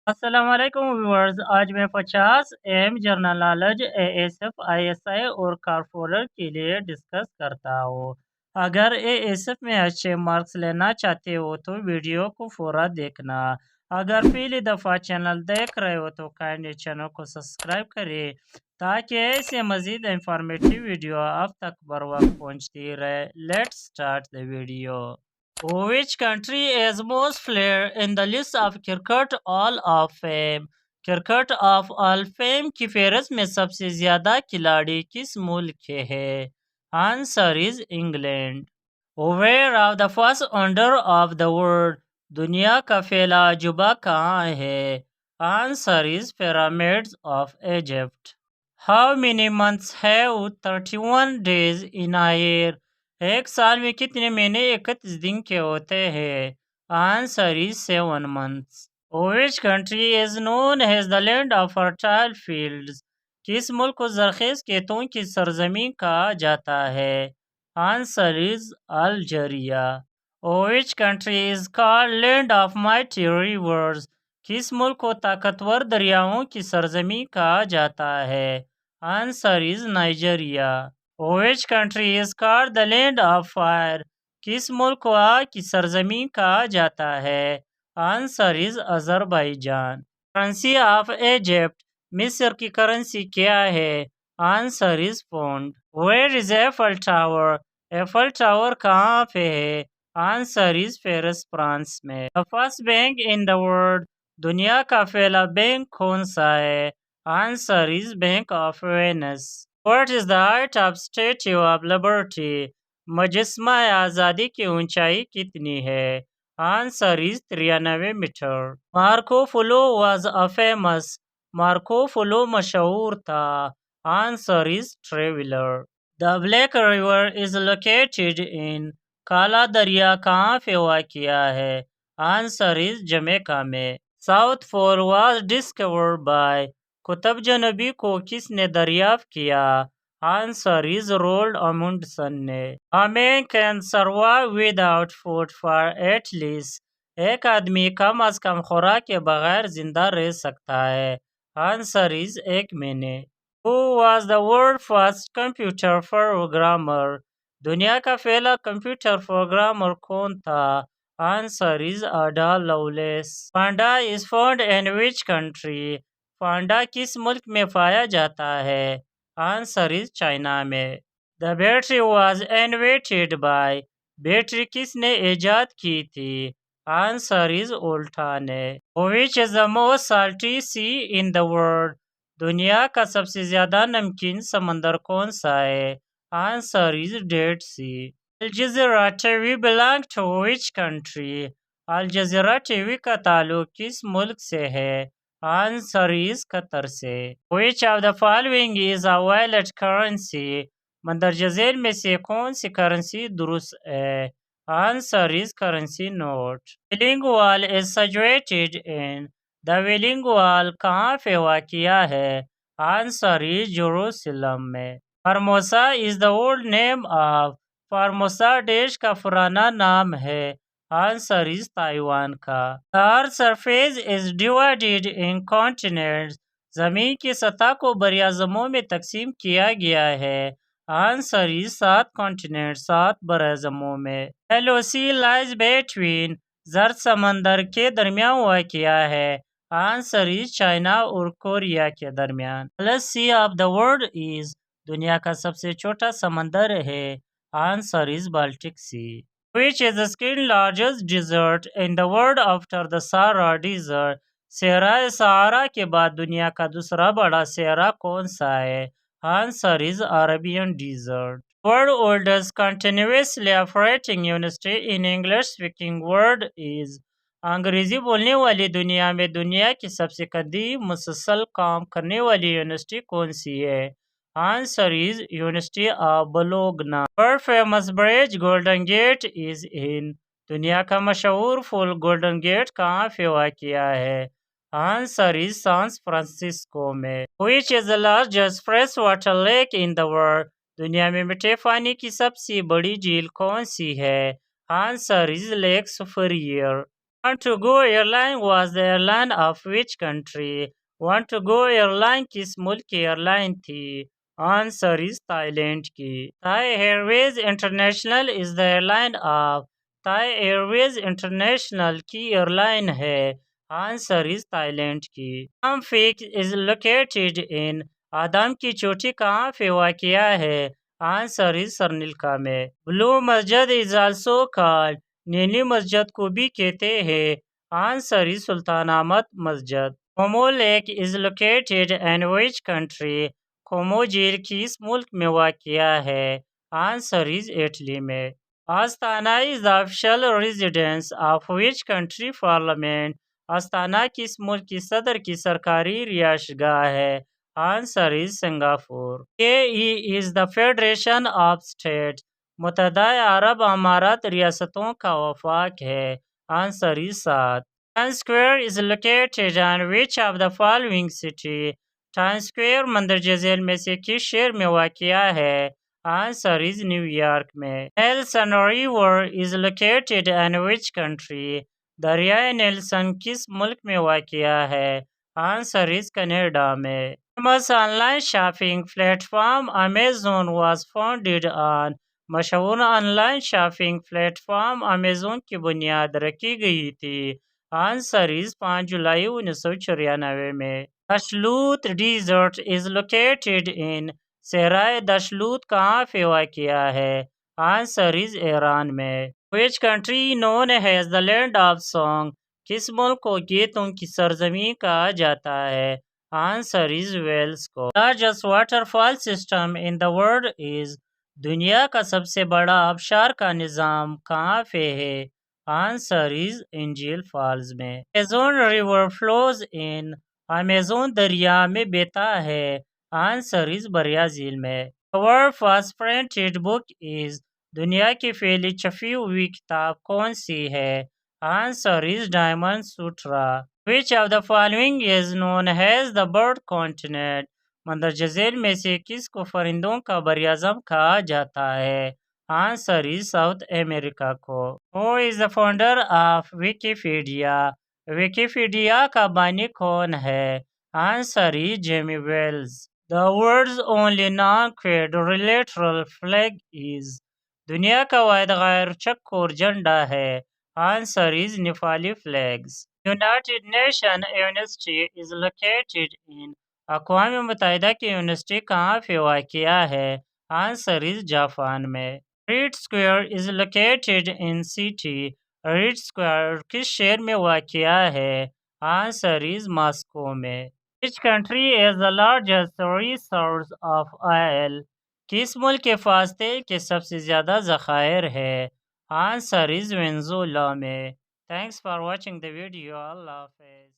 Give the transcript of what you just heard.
अस्सलामुअलैकुम व्यूअर्स। आज मैं 50 अहम जनरल नॉलेज एएसएफ आईएसआई और कारपोरर के लिए डिस्कस करता हूँ। अगर एएसएफ में अच्छे मार्क्स लेना चाहते हो तो वीडियो को पूरा देखना। अगर पहली दफ़ा चैनल देख रहे हो तो काइंडली चैनल को सब्सक्राइब करें ताकि ऐसे मज़ीद इंफॉर्मेटिव वीडियो आप तक बर वक्त पहुँचती रहे। Let's start the video. Which country is most player in the list of Cricket Hall of Fame? Cricket of all fame की फहरिस्त में सबसे ज्यादा खिलाड़ी किस मुल्क के हैं? Answer is England. Where of the first wonder of the world? दुनिया का पहला अजूबा कहाँ है? Answer is pyramids of Egypt. How many months have 31 days in a year? एक साल में कितने महीने 31 दिन के होते हैं? Answer is 7 months. Which country is known as the land of fertile fields? किस मुल्क को जरखेज खेतों की सरजमीन कहा जाता है? Answer is Algeria. Which country is called land of mighty reverse? किस मुल्क को ताकतवर दरियाओं की सरजमीन कहा जाता है? Answer is Nigeria. Which country is called the land of fire? किस मुल्क को आग की सरजमीन कहा जाता है? Answer is Azerbaijan. Currency of Egypt? मिस्र की करेंसी क्या है? Answer is pound. Where is Eiffel tower? Eiffel tower कहाँ पे है? आंसर इज पेरिस फ्रांस में। The first bank in the world? दुनिया का पहला बैंक कौन सा है? Answer is bank of Venice. What is the height of Statue of Liberty? मुजस्मा आज़ादी की ऊंचाई कितनी है? Answer is 93 metre. Marco Polo was a famous? Marco Polo मशहूर था। Answer is traveller. The Black River is located in? काला दरिया कहाँ पे वाक़िया है? आंसर इज जमैका में। South Pole was discovered by? कुतुब जनूबी को किसने दरियाफ्त किया? आंसर इज रोल्ड अमुंडसन ने। A man can survive without food for at least? एक आदमी कम अज कम खुराक के बगैर जिंदा रह सकता है। आंसर इज 1 महीने। Who was the world first computer programmer? दुनिया का पहला कंप्यूटर प्रोग्रामर कौन था? Answer is Ada Lovelace. Panda is found in which country? Panda किस मुल्क में पाया जाता है? आंसर इज चाइना में। The battery was invented by? Battery किसने ईजाद की थी? आंसर इज उल्टा ने। Which is the most salty sea in the world? दुनिया का सबसे ज्यादा नमकीन समंदर कौन सा है? Answer is Dead Sea. Al Jazeera TV belong to which country? Al Jazeera TV का ताल्लुक किस मुल्क से है? आंसर इज कतर से। Which of the following is a valid currency? मंदरजा झेल में से कौन सी करेंसी दुरुस्त है? Answer is currency note. Wailing Wall is situated in? The Wailing Wall कहाँ पे वाक़िया है? आंसर इज जेरूसलम में। Formosa is the old name of? Formosa देश का पुराना नाम है। आंसर इज ताइवान का। The earth surface is divided in continents? जमीन की सतह को बरियाज़मों में तकसीम किया गया है। आंसर इज 7 कॉन्टिनेंट, 7 बराज़मों में। Yellow sea lies between? जर्द समंदर के दरमियान वाक़िया है। आंसर इज चाइना और कोरिया के दरमियान। Plus sea of the world is? दुनिया का सबसे छोटा समंदर है। Answer is Baltic sea. Which is the second largest desert in the world after the Sahara desert? सहरा सहारा के बाद दुनिया का दूसरा बड़ा सहरा कौन सा है? Answer is Arabian desert. World oldest continuously operating university in English speaking world is? अंग्रेजी बोलने वाली दुनिया में दुनिया की सबसे कदीम मुसलसल काम करने वाली यूनिवर्सिटी कौन सी है? Answer is university of Bologna. World famous bridge Golden Gate is in? दुनिया का मशहूर पुल गोल्डन गेट कहाँ पे वाक़िया है? आंसर इज सैन फ्रांसिस्को में। विच is the largest fresh water lake in the world? दुनिया में मीठे पानी की सबसे बड़ी झील कौन सी है? Answer is lake superior. Want to go airline was the airline of which country? Want to go airline किस मुल्क की एयरलाइन थी? Answer is Thailand की. Thai Airways International is the airline of Thai Airways International की airline है. Answer is Thailand की. Adam Peak is located in आदम की चोटी कहाँ पे वाक़या है? Answer is सरनिलका में. Blue मस्जिद is also called नीली मस्जिद को भी कहते हैं. Answer is सुल्तान अहमद मस्जिद. Como Lake is located in which country? Como झील किस मुल्क में वाक़या है? Answer is इटली में. Astana is the official residence of which country parliament? Astana किस मुल्क की सदर की सरकारी रिहाइशगाह है? Answer is Singapore. UAE is the Federation of States. मुत्तहदा अरब अमारात रियासतों का वफाक है. Answer is 7. Times Square is located in which of the following city? Times Square मंदरजा झेल में से किस शहर में वाक़या है? Answer is न्यूयॉर्क में. Nelson River is located in which country? दरियाए नेल्सन किस मुल्क में वाक़या है? Answer is कनाडा में. Famous online shopping platform Amazon was founded on. मशहूर ऑनलाइन शॉपिंग प्लेटफॉर्म अमेजोन की बुनियाद रखी गई थी. आंसर इज 5 जुलाई 1994 में. दशलूत डिजर्ट इज लोकेटेड इन. सहराए दशलूत कहाँ पे वाक़या है? आंसर इज ईरान में. Which country known as the land of song? किस मुल्क को गीतों की सरजमीं कहा जाता है? आंसर इज वेल्स को. Largest waterfall system in the world is. दुनिया का सबसे बड़ा आबशार का निज़ाम कहाँ पे है? आंसर इज एंजल फॉल्स में. Amazon river flows in. Amazon दरिया में बहता है. आंसर इज ब्राज़ील में. World first printed book is. दुनिया की पहली छपी हुई किताब कौन सी है? Answer is Diamond Sutra. Which of the following is known as the bird continent? मंदरजा झेल में से किसको परिंदों का बरआज़म कहा जाता है? आंसर इज साउथ अमेरिका को. Who is the founder of Wikipedia? Wikipedia का बानी कौन है? Answer is Jimmy Wales. The world's only non quadrilateral flag is. दुनिया का वाहिद गैर चक्कोर झंडा है. Answer is Nepali flags. United Nation University is located in. अक़वाम मुत्तहिदा की यूनिवर्सिटी कहाँ पे वाक़या है? आंसर इज जापान में. Red Square is located in city. Red Square किस शहर में वाक़या है? आंसर इज मॉस्को में. विच country is the largest resource of oil? किस मुल्क के पास तेल के सबसे ज़्यादा ज़खायर है? आंसर इज वेनेज़ुएला में. Thanks for watching the video. अल्लाह हाफ़िज़.